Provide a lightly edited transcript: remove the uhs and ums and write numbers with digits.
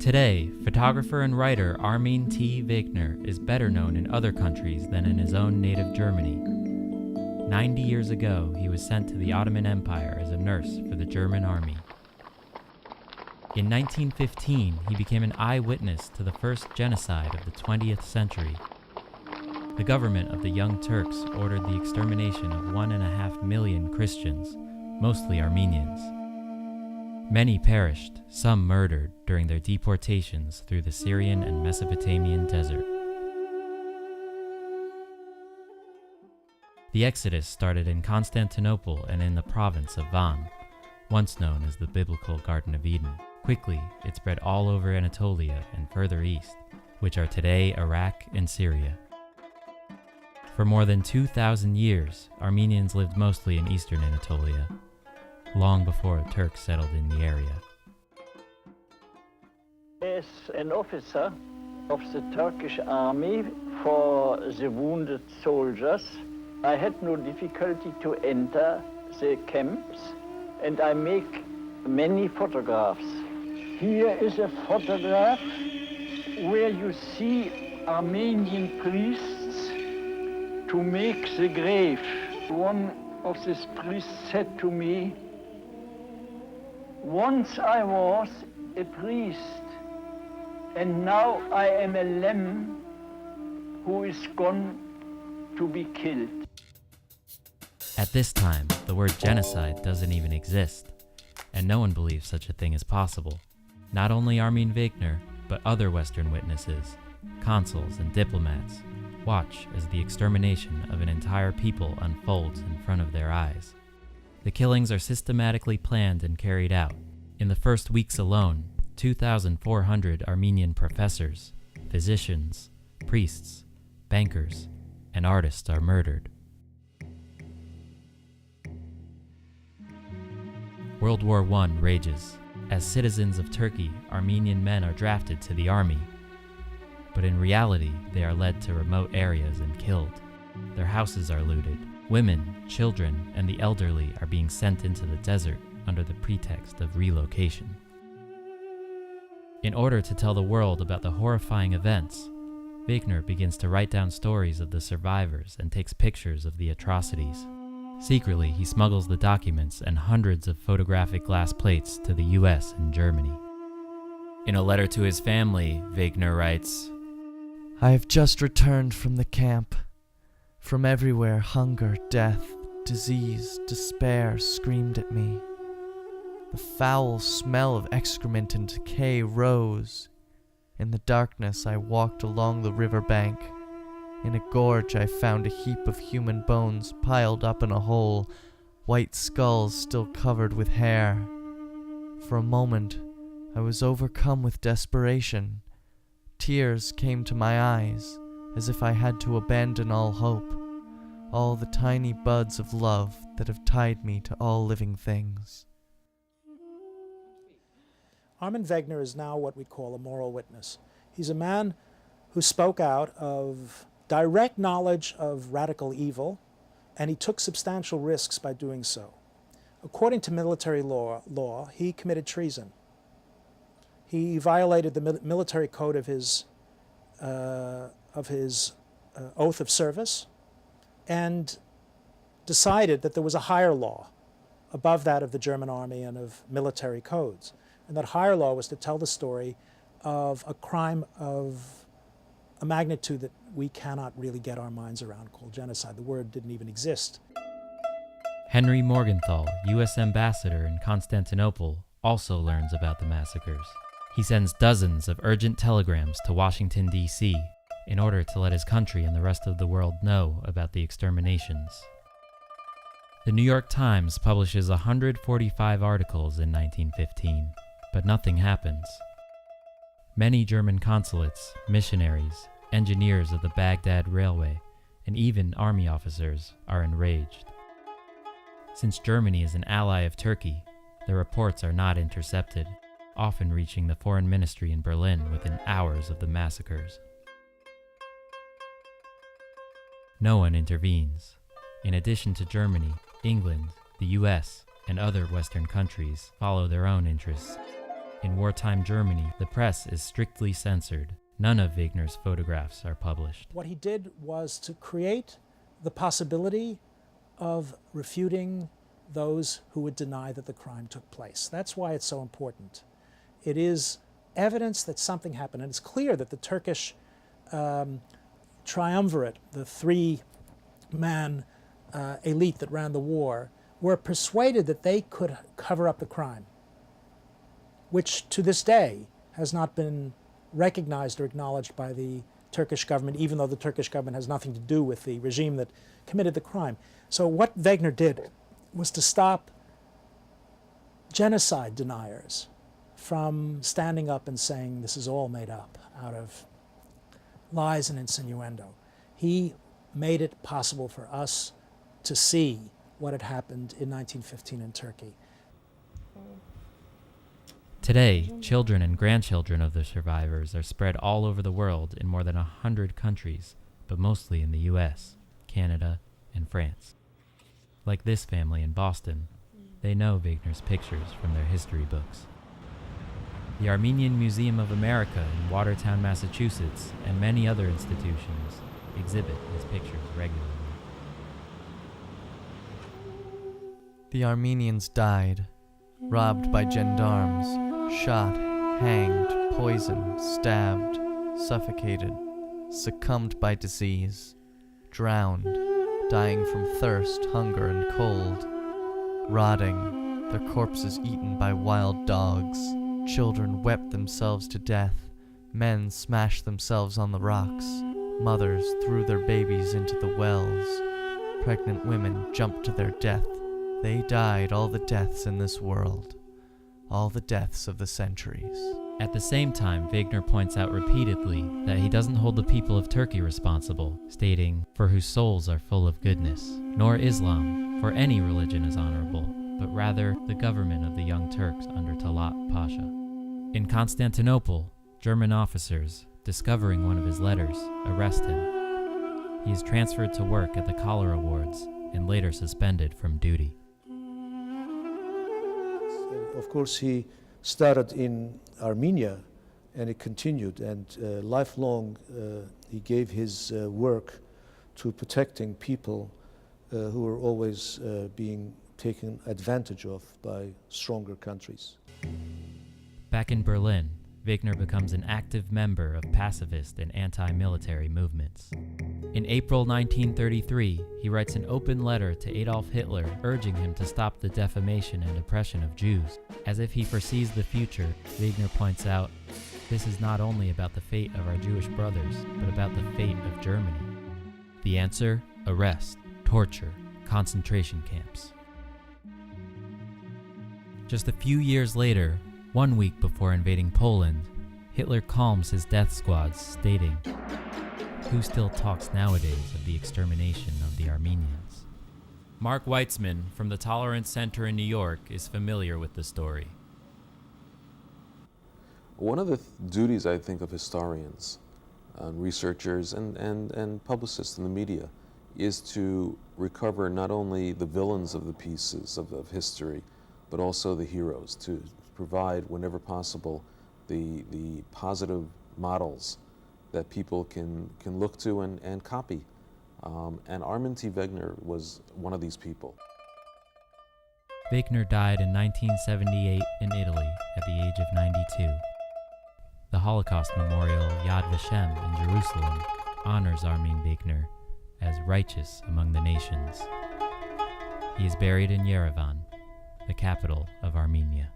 Today, photographer and writer Armin T. Wegner is better known in other countries than in his own native Germany. 90 years ago, he was sent to the Ottoman Empire as a nurse for the German army. In 1915, he became an eyewitness to the first genocide of the 20th century. The government of the Young Turks ordered the extermination of 1.5 million Christians, mostly Armenians. Many perished, some murdered, during their deportations through the Syrian and Mesopotamian desert. The exodus started in Constantinople and in the province of Van, once known as the biblical Garden of Eden. Quickly, it spread all over Anatolia and further east, which are today Iraq and Syria. For more than 2,000 years, Armenians lived mostly in eastern Anatolia, long before Turks settled in the area. As an officer of the Turkish army for the wounded soldiers, I had no difficulty to enter the camps, and I make many photographs. Here is a photograph where you see Armenian priests to make the grave. One of these priests said to me, "Once I was a priest, and now I am a lamb who is gone to be killed." At this time, the word genocide doesn't even exist, and no one believes such a thing is possible. Not only Armin Wegner, but other Western witnesses, consuls and diplomats, watch as the extermination of an entire people unfolds in front of their eyes. The killings are systematically planned and carried out. In the first weeks alone, 2,400 Armenian professors, physicians, priests, bankers, and artists are murdered. World War I rages. As citizens of Turkey, Armenian men are drafted to the army. But in reality, they are led to remote areas and killed. Their houses are looted. Women, children, and the elderly are being sent into the desert under the pretext of relocation. In order to tell the world about the horrifying events, Wegner begins to write down stories of the survivors and takes pictures of the atrocities. Secretly, he smuggles the documents and hundreds of photographic glass plates to the US and Germany. In a letter to his family, Wegner writes, "I have just returned from the camp. From everywhere, hunger, death, disease, despair screamed at me. The foul smell of excrement and decay rose. In the darkness, I walked along the river bank. In a gorge, I found a heap of human bones piled up in a hole, white skulls still covered with hair. For a moment, I was overcome with desperation. Tears came to my eyes, as if I had to abandon all hope, all the tiny buds of love that have tied me to all living things." Armin Wegner is now what we call a moral witness. He's a man who spoke out of direct knowledge of radical evil, and he took substantial risks by doing so. According to military law, he committed treason. He violated the military code of his oath of service, and decided that there was a higher law above that of the German army and of military codes. And that higher law was to tell the story of a crime of a magnitude that we cannot really get our minds around, called genocide. The word didn't even exist. Henry Morgenthau, U.S. ambassador in Constantinople, also learns about the massacres. He sends dozens of urgent telegrams to Washington, D.C. in order to let his country and the rest of the world know about the exterminations. The New York Times publishes 145 articles in 1915, but nothing happens. Many German consulates, missionaries, engineers of the Baghdad Railway, and even army officers are enraged. Since Germany is an ally of Turkey, the reports are not intercepted, often reaching the foreign ministry in Berlin within hours of the massacres. No one intervenes. In addition to Germany, England, the US, and other Western countries follow their own interests. In wartime Germany, the press is strictly censored. None of Wegner's photographs are published. What he did was to create the possibility of refuting those who would deny that the crime took place. That's why it's so important. It is evidence that something happened, and it's clear that the Turkish triumvirate, the three-man elite that ran the war, were persuaded that they could cover up the crime, which to this day has not been recognized or acknowledged by the Turkish government, even though the Turkish government has nothing to do with the regime that committed the crime. So what Wegner did was to stop genocide deniers from standing up and saying this is all made up out of lies and insinuendo. He made it possible for us to see what had happened in 1915 in Turkey. Today, children and grandchildren of the survivors are spread all over the world in more than 100 countries, but mostly in the US, Canada, and France. Like this family in Boston, they know Wegner's pictures from their history books. The Armenian Museum of America in Watertown, Massachusetts, and many other institutions exhibit his pictures regularly. The Armenians died, robbed by gendarmes, shot, hanged, poisoned, stabbed, suffocated, succumbed by disease, drowned, dying from thirst, hunger, and cold, rotting, their corpses eaten by wild dogs. Children wept themselves to death, men smashed themselves on the rocks, mothers threw their babies into the wells, pregnant women jumped to their death. They died all the deaths in this world, all the deaths of the centuries. At the same time, Wegner points out repeatedly that he doesn't hold the people of Turkey responsible, stating, "For whose souls are full of goodness," nor Islam, for any religion is honorable, but rather the government of the Young Turks under Talat Pasha. In Constantinople, German officers, discovering one of his letters, arrest him. He is transferred to work at the Cholera wards and later suspended from duty. Of course, he started in Armenia and it continued, and lifelong he gave his work to protecting people who were always being taken advantage of by stronger countries. Back in Berlin, Wegner becomes an active member of pacifist and anti-military movements. In April 1933, he writes an open letter to Adolf Hitler urging him to stop the defamation and oppression of Jews. As if he foresees the future, Wegner points out, this is not only about the fate of our Jewish brothers, but about the fate of Germany. The answer? Arrest, torture, concentration camps. Just a few years later, 1 week before invading Poland, Hitler calms his death squads, stating, "Who still talks nowadays of the extermination of the Armenians?" Mark Weitzman from the Tolerance Center in New York is familiar with the story. One of the duties, I think, of historians, researchers, and publicists in the media is to recover not only the villains of the pieces of history, but also the heroes, to provide, whenever possible, the positive models that people can look to and copy. And Armin T. Wegner was one of these people. Wegner died in 1978 in Italy at the age of 92. The Holocaust Memorial Yad Vashem in Jerusalem honors Armin Wegner as righteous among the nations. He is buried in Yerevan, the capital of Armenia.